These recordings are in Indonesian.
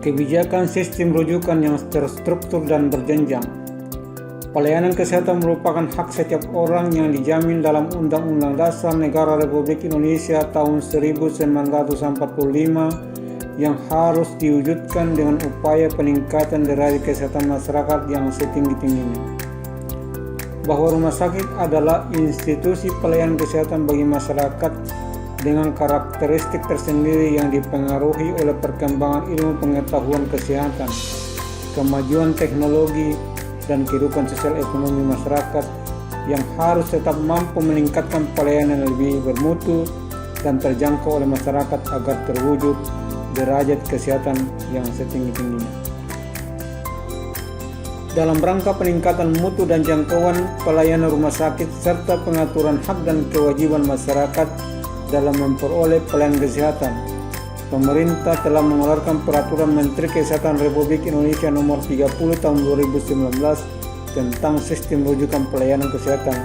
kebijakan sistem rujukan yang terstruktur dan berjenjang. Pelayanan kesehatan merupakan hak setiap orang yang dijamin dalam Undang-Undang Dasar Negara Republik Indonesia tahun 1945 yang harus diwujudkan dengan upaya peningkatan derajat kesehatan masyarakat yang setinggi-tingginya. Bahwa rumah sakit adalah institusi pelayanan kesehatan bagi masyarakat dengan karakteristik tersendiri yang dipengaruhi oleh perkembangan ilmu pengetahuan kesehatan, kemajuan teknologi, dan kehidupan sosial ekonomi masyarakat yang harus tetap mampu meningkatkan pelayanan yang lebih bermutu dan terjangkau oleh masyarakat agar terwujud derajat kesehatan yang setinggi-tingginya. Dalam rangka peningkatan mutu dan jangkauan pelayanan rumah sakit serta pengaturan hak dan kewajiban masyarakat dalam memperoleh pelayanan kesehatan, pemerintah telah mengeluarkan Peraturan Menteri Kesehatan Republik Indonesia Nomor 30 Tahun 2019 tentang Sistem Rujukan Pelayanan Kesehatan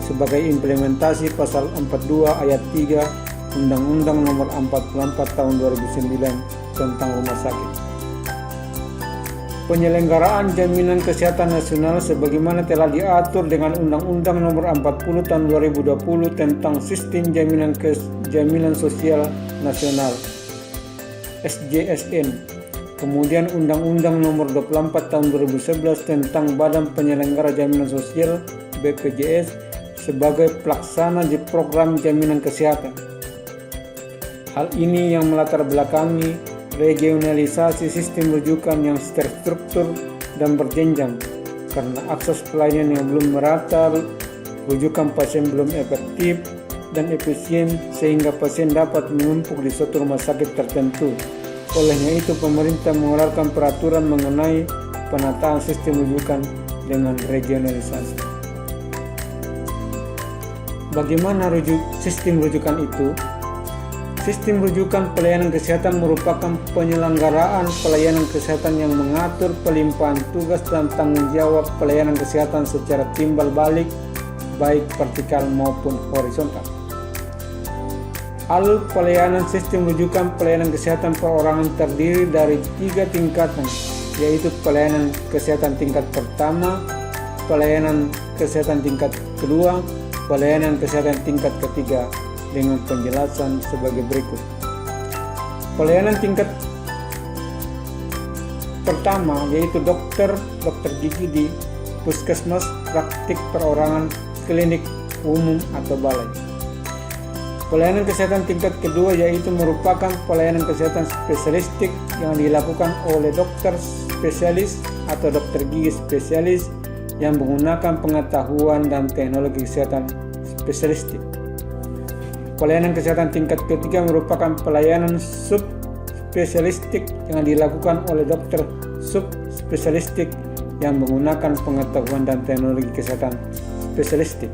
sebagai implementasi Pasal 42 Ayat 3 Undang-Undang Nomor 44 Tahun 2009 tentang Rumah Sakit. Penyelenggaraan jaminan kesehatan nasional sebagaimana telah diatur dengan Undang-Undang Nomor 40 Tahun 2020 tentang Sistem Jaminan Sosial Nasional SJSN, kemudian Undang-Undang Nomor 24 Tahun 2011 tentang Badan Penyelenggara Jaminan Sosial BPJS sebagai pelaksana di program jaminan kesehatan. Hal ini yang melatar belakangi regionalisasi sistem rujukan yang terstruktur dan berjenjang karena akses pelayanan yang belum merata, rujukan pasien belum efektif dan efisien sehingga pasien dapat menumpuk di suatu rumah sakit tertentu. Olehnya itu pemerintah mengeluarkan peraturan mengenai penataan sistem rujukan dengan regionalisasi. Bagaimana sistem rujukan itu? Sistem rujukan pelayanan kesehatan merupakan penyelenggaraan pelayanan kesehatan yang mengatur pelimpahan tugas dan tanggung jawab pelayanan kesehatan secara timbal balik, baik vertikal maupun horizontal. Alur pelayanan sistem rujukan pelayanan kesehatan perorangan terdiri dari 3 tingkatan, yaitu pelayanan kesehatan tingkat pertama, pelayanan kesehatan tingkat kedua, pelayanan kesehatan tingkat ketiga, dengan penjelasan sebagai berikut. Pelayanan tingkat pertama yaitu dokter gigi di puskesmas, praktik perorangan, klinik umum atau balai. Pelayanan kesehatan tingkat kedua yaitu merupakan pelayanan kesehatan spesialistik yang dilakukan oleh dokter spesialis atau dokter gigi spesialis yang menggunakan pengetahuan dan teknologi kesehatan spesialistik. Pelayanan kesehatan tingkat ketiga merupakan pelayanan subspesialistik yang dilakukan oleh dokter subspesialistik yang menggunakan pengetahuan dan teknologi kesehatan spesialistik.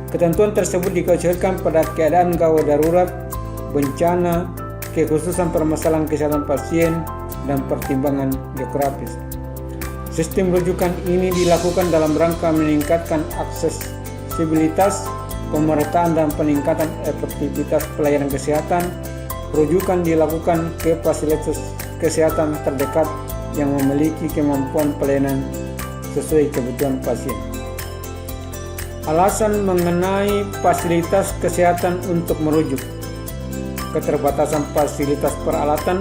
Ketentuan tersebut dikecualikan pada keadaan gawat darurat, bencana, kekhususan permasalahan kesehatan pasien, dan pertimbangan geografis. Sistem rujukan ini dilakukan dalam rangka meningkatkan aksesibilitas, pemerataan dan peningkatan efektivitas pelayanan kesehatan. Rujukan dilakukan ke fasilitas kesehatan terdekat yang memiliki kemampuan pelayanan sesuai kebutuhan pasien. Alasan mengenai fasilitas kesehatan untuk merujuk: keterbatasan fasilitas peralatan,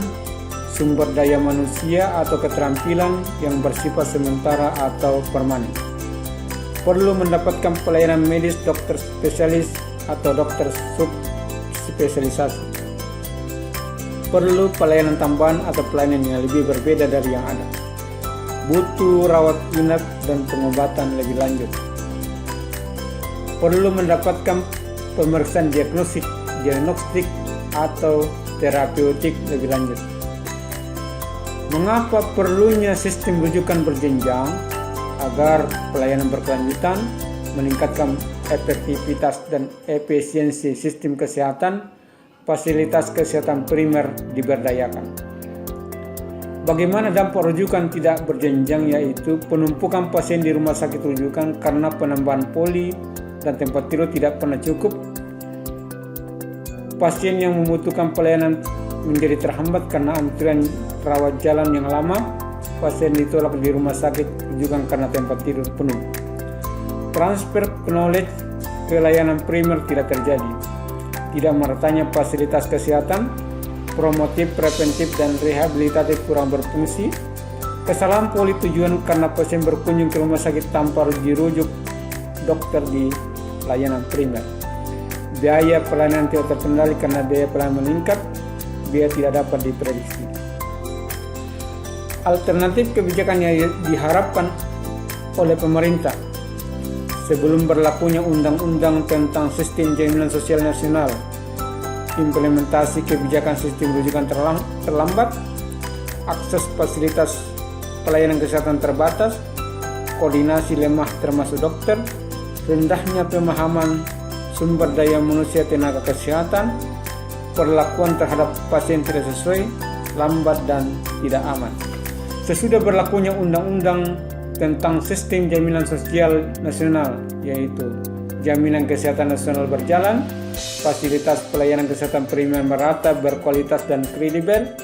sumber daya manusia atau keterampilan yang bersifat sementara atau permanen. Perlu mendapatkan pelayanan medis dokter spesialis atau dokter subspesialisasi. Perlu pelayanan tambahan atau pelayanan yang lebih berbeda dari yang ada. Butuh rawat inap dan pengobatan lebih lanjut. Perlu mendapatkan pemeriksaan diagnostik atau terapeutik lebih lanjut. Mengapa perlunya sistem rujukan berjenjang? Agar pelayanan berkelanjutan, meningkatkan efektivitas dan efisiensi sistem kesehatan, fasilitas kesehatan primer diberdayakan. Bagaimana dampak rujukan tidak berjenjang, yaitu penumpukan pasien di rumah sakit rujukan karena penambahan poli dan tempat tidur tidak pernah cukup. Pasien yang membutuhkan pelayanan menjadi terhambat karena antrian rawat jalan yang lama, pasien ditolak di rumah sakit juga karena tempat tidur penuh. Transfer knowledge ke layanan primer tidak terjadi. Tidak meratanya fasilitas kesehatan, promotif, preventif, dan rehabilitatif kurang berfungsi. Kesalahan poli tujuan karena pasien berkunjung ke rumah sakit tanpa dirujuk dokter di layanan primer. Biaya pelayanan tidak terkendali karena biaya pelayanan meningkat, biaya tidak dapat diprediksi. Alternatif kebijakan yang diharapkan oleh pemerintah sebelum berlakunya Undang-Undang tentang Sistem Jaminan Sosial Nasional, implementasi kebijakan sistem rujukan terlambat, akses fasilitas pelayanan kesehatan terbatas, koordinasi lemah termasuk dokter, rendahnya pemahaman sumber daya manusia tenaga kesehatan, perlakuan terhadap pasien tidak sesuai, lambat dan tidak aman. Sesudah berlakunya Undang-Undang tentang Sistem Jaminan Sosial Nasional, yaitu Jaminan Kesehatan Nasional berjalan, fasilitas pelayanan kesehatan primer merata, berkualitas dan kredibel,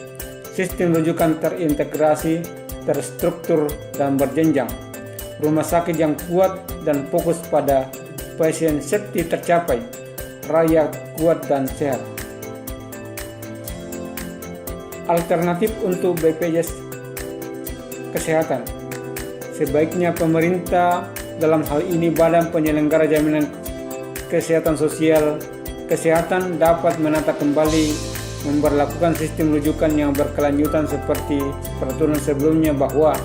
sistem rujukan terintegrasi, terstruktur dan berjenjang, rumah sakit yang kuat dan fokus pada pasien safety tercapai, rakyat kuat dan sehat. Alternatif untuk BPJS Kesehatan, sebaiknya pemerintah, dalam hal ini Badan Penyelenggara Jaminan Kesehatan Sosial Kesehatan, dapat menata kembali memberlakukan sistem rujukan yang berkelanjutan seperti peraturan sebelumnya, bahwa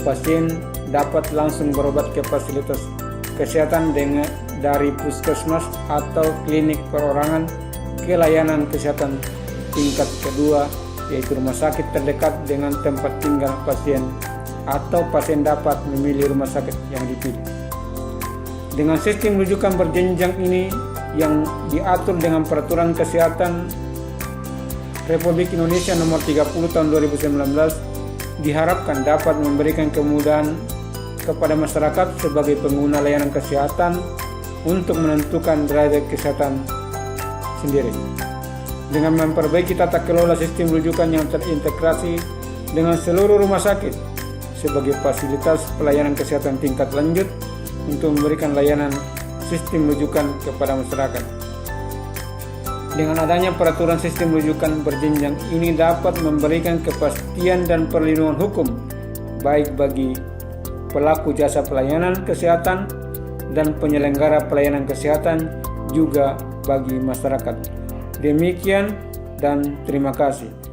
pasien dapat langsung berobat ke fasilitas kesehatan dari puskesmas atau klinik perorangan ke layanan kesehatan tingkat kedua, yaitu rumah sakit terdekat dengan tempat tinggal pasien, atau pasien dapat memilih rumah sakit yang dipilih. Dengan sistem rujukan berjenjang ini yang diatur dengan Peraturan Kesehatan Republik Indonesia Nomor 30 Tahun 2019, diharapkan dapat memberikan kemudahan kepada masyarakat sebagai pengguna layanan kesehatan untuk menentukan derajat kesehatan sendiri. Dengan memperbaiki tata kelola sistem rujukan yang terintegrasi dengan seluruh rumah sakit sebagai fasilitas pelayanan kesehatan tingkat lanjut untuk memberikan layanan sistem rujukan kepada masyarakat. Dengan adanya peraturan sistem rujukan berjenjang ini dapat memberikan kepastian dan perlindungan hukum baik bagi pelaku jasa pelayanan kesehatan dan penyelenggara pelayanan kesehatan, juga bagi masyarakat. Demikian dan terima kasih.